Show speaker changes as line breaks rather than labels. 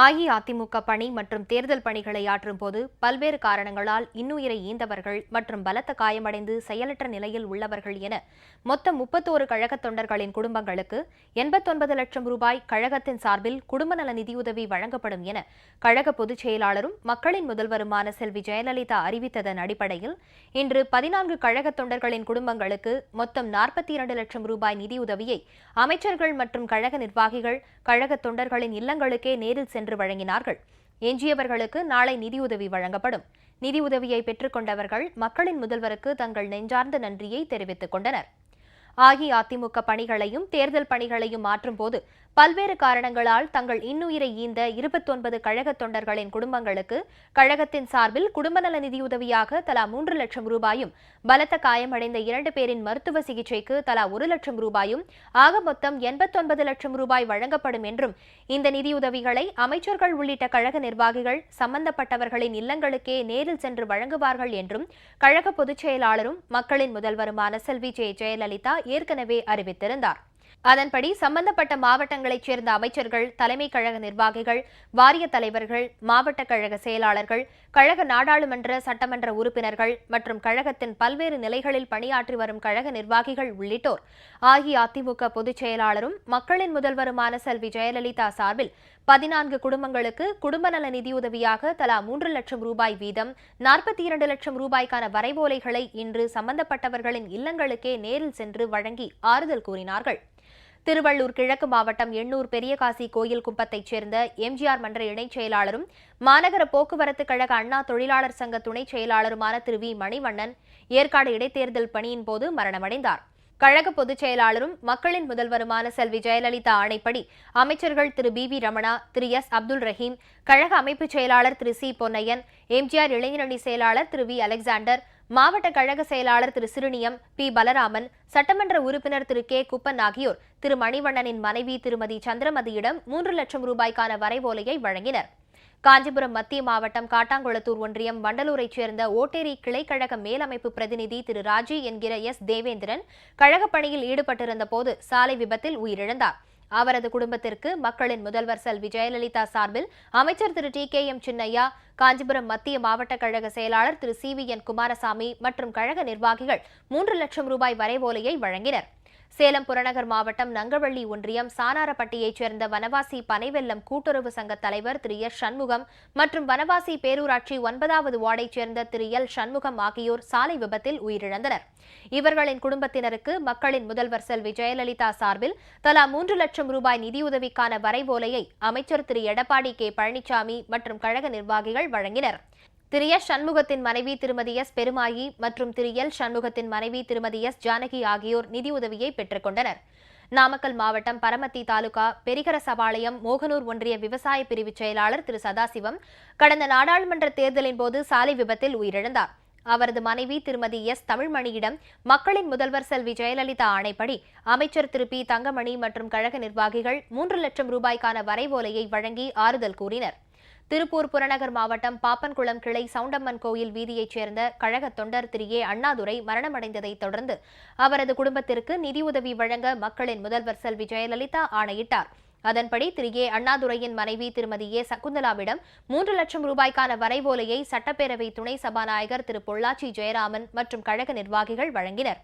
அஇஅதிமுக பணி மற்றும் தேர்தல் பணிகளை ஆற்றும் போது பல்வேறு காரணங்களால் இன்னுயிரை ஈந்தவர்கள் மற்றும் பலத்த காயமடைந்து செயலற்ற நிலையில் உள்ளவர்கள் என மொத்தம் 31 கழகத் தொண்டர்களின் குடும்பங்களுக்கு 89 லட்சம் ரூபாய் கழகத்தின் சார்பில் குடும்ப நல நிதியுதவி வழங்கப்படும் என கழக பொதுச் செயலாளரும் மக்களின் முதல்வருமான செல்வி ஜெயலலிதா அறிவித்ததன் அடிப்படையில் இன்று 14 கழகத் தொண்டர்களின் குடும்பங்களுக்கு மொத்தம் 42 லட்சம் ரூபாய் நிதியுதவியை அமைச்சர்கள் மற்றும் கழக நிர்வாகிகள் கழகத் தொண்டர்களின் இல்லங்களுக்கே நேரில் சென்று வழங்கினார்கள். எஞ்சியவர்களுக்கு நாளை நிதியுதவி வழங்கப்படும். நிதியுதவியை பெற்றுக் கொண்டவர்கள் மக்களின் முதல்வருக்கு தங்கள் நெஞ்சார்ந்த நன்றியை தெரிவித்துக் கொண்டனர். அஇஅதிமுக பணிகளையும் தேர்தல் பணிகளையும் மாற்றும் போது பல்வேறு காரணங்களால் தங்கள் இன்னுயிரை ஈந்த 29 கழகத் தொண்டர்களின் குடும்பங்களுக்கு கழகத்தின் சார்பில் குடும்ப நல நிதியுதவியாக தலா 3 லட்சம் ரூபாயும், பலத்த காயமடைந்த 2 பேரின் மருத்துவ சிகிச்சைக்கு தலா 1 லட்சம் ரூபாயும், ஆக மொத்தம் 89 லட்சம் ரூபாய் வழங்கப்படும் என்றும், இந்த நிதியுதவிகளை அமைச்சர்கள் உள்ளிட்ட கழக நிர்வாகிகள் சம்பந்தப்பட்டவர்களின் இல்லங்களுக்கே நேரில் சென்று வழங்குவார்கள் என்றும் கழக பொதுச் செயலாளரும் மக்களின் முதல்வருமான செல்வி ஜெயலலிதா ஏற்கனவே அறிவித்திருந்தார். அதன்படி சம்பந்தப்பட்ட மாவட்டங்களைச் சேர்ந்த அமைச்சர்கள், தலைமை கழக நிர்வாகிகள், வாரிய தலைவர்கள், மாவட்ட கழக செயலாளர்கள், கழக நாடாளுமன்ற சட்டமன்ற உறுப்பினர்கள் மற்றும் கழகத்தின் பல்வேறு நிலைகளில் பணியாற்றி வரும் கழக நிர்வாகிகள் உள்ளிட்டோர் அஇஅதிமுக பொதுச் செயலாளரும் மக்களின் முதல்வருமான செல்வி ஜெயலலிதா சார்பில் 14 குடும்பங்களுக்கு குடும்ப நல நிதியுதவியாக தலா 3 லட்சம் ரூபாய் வீதம் 42 லட்சம் ரூபாய்க்கான வரைவோலைகளை இன்று சம்பந்தப்பட்டவர்களின் இல்லங்களுக்கே நேரில் சென்று வழங்கி ஆறுதல் கூறினார்கள். திருவள்ளூர் கிழக்கு மாவட்டம் எண்ணூர் பெரியகாசி கோயில் குப்பத்தைச் சேர்ந்த எம்ஜிஆர் மன்ற இணைச் செயலாளரும் மாநகர போக்குவரத்து கழக அண்ணா தொழிலாளர் சங்க துணைச் செயலாளருமான திரு வி மணிவண்ணன் ஏற்காடு இடைத்தேர்தல் பணியின் போது மரணமடைந்தார். கழக பொதுச் செயலாளரும் மக்களின் முதல்வருமான செல்வி ஜெயலலிதா ஆணைப்படி அமைச்சர்கள் திரு பி வி ரமணா, திரு எஸ் அப்துல் ரஹீம், கழக அமைப்புச் செயலாளர் திரு சி பொன்னையன், எம்ஜிஆர் இளைஞரணி செயலாளர் திரு வி அலெக்சாண்டர், மாவட்ட கழக செயலாளர் திரு சிறுனியம், பி பலராமன், சட்டமன்ற உறுப்பினர் திரு கே குப்பன் ஆகியோர் திரு மணிவண்ணனின் மனைவி திருமதி சந்திரமதியிடம் 3 லட்சம் ரூபாய்க்கான வரைவோலையை வழங்கினர். காஞ்சிபுரம் மத்திய மாவட்டம் காட்டாங்குளத்தூர் ஒன்றியம் வண்டலூரைச் சேர்ந்த ஓட்டேரி கிளைக்கழக மேலமைப்பு பிரதிநிதி திரு ராஜி என்கிற எஸ் தேவேந்திரன் கழக பணியில் ஈடுபட்டிருந்த போது சாலை விபத்தில் உயிரிழந்தார். அவரது குடும்பத்திற்கு மக்களின் முதல்வர் செல்வி ஜெயலலிதா சார்பில் அமைச்சர் Thiru T K M Chinnaiah, Kanchipuram மத்திய மாவட்ட கழக செயலாளர் Thiru C V N Kumarasamy மற்றும் கழக நிர்வாகிகள் 3 லட்சம் ரூபாய் வரைவோலையை வழங்கினர். சேலம் புறநகர் மாவட்டம் நங்கவள்ளி ஒன்றியம் சானாரப்பட்டியைச் சேர்ந்த வனவாசி பனைவெல்லம் கூட்டுறவு சங்க தலைவர் திரு எஸ் சண்முகம் மற்றும் வனவாசி பேரூராட்சி 9வது வார்டைச் சேர்ந்த திரு எல் சண்முகம் ஆகியோர் சாலை விபத்தில் உயிரிழந்தனர். இவர்களின் குடும்பத்தினருக்கு மக்களின் முதல்வர் செல்வி ஜெயலலிதா சார்பில் தலா 3 லட்சம் ரூபாய் நிதியுதவிக்கான வரைவோலையை அமைச்சர் திரு எடப்பாடி கே பழனிசாமி மற்றும் கழக நிர்வாகிகள் வழங்கினர். திரு எஸ் சண்முகத்தின் மனைவி திருமதி எஸ் பெருமாயி மற்றும் திரு எல் சண்முகத்தின் மனைவி திருமதி எஸ் ஜானகி ஆகியோர் நிதியுதவியை பெற்றுக் கொண்டனர். நாமக்கல் மாவட்டம் பரமத்தி தாலுகா பெரிகரசபாளையம் மோகனூர் ஒன்றிய விவசாய பிரிவு செயலாளர் திரு சதாசிவம் கடந்த நாடாளுமன்ற தேர்தலின் போது சாலை விபத்தில் உயிரிழந்தார். அவரது மனைவி திருமதி எஸ் தமிழ்மணியிடம் மக்களின் முதல்வர் செல்வி ஜெயலலிதா ஆணைப்படி அமைச்சர் திரு பி தங்கமணி மற்றும் கழக நிர்வாகிகள் 3 லட்சம் ரூபாய்க்கான வரைவோலையை வழங்கி ஆறுதல் கூறினர். திருப்பூர் புறநகர் மாவட்டம் பாப்பன்குளம் கிளை சவுண்டம்மன் கோயில் வீதியைச் சேர்ந்த கழக தொண்டர் திரு ஏ அண்ணாதுரை மரணமடைந்ததை தொடர்ந்து அவரது குடும்பத்திற்கு நிதியுதவி வழங்க மக்களின் முதல்வர் செல்வி ஜெயலலிதா ஆணையிட்டார். அதன்படி திரு ஏ அண்ணாதுரையின் மனைவி திருமதி ஏ சகுந்தலாவிடம் 3 லட்சம் ரூபாய்க்கான வரைவோலையை சட்டப்பேரவை துணை சபாநாயகர் திரு பொள்ளாச்சி ஜெயராமன் மற்றும் கழக நிர்வாகிகள் வழங்கினர்.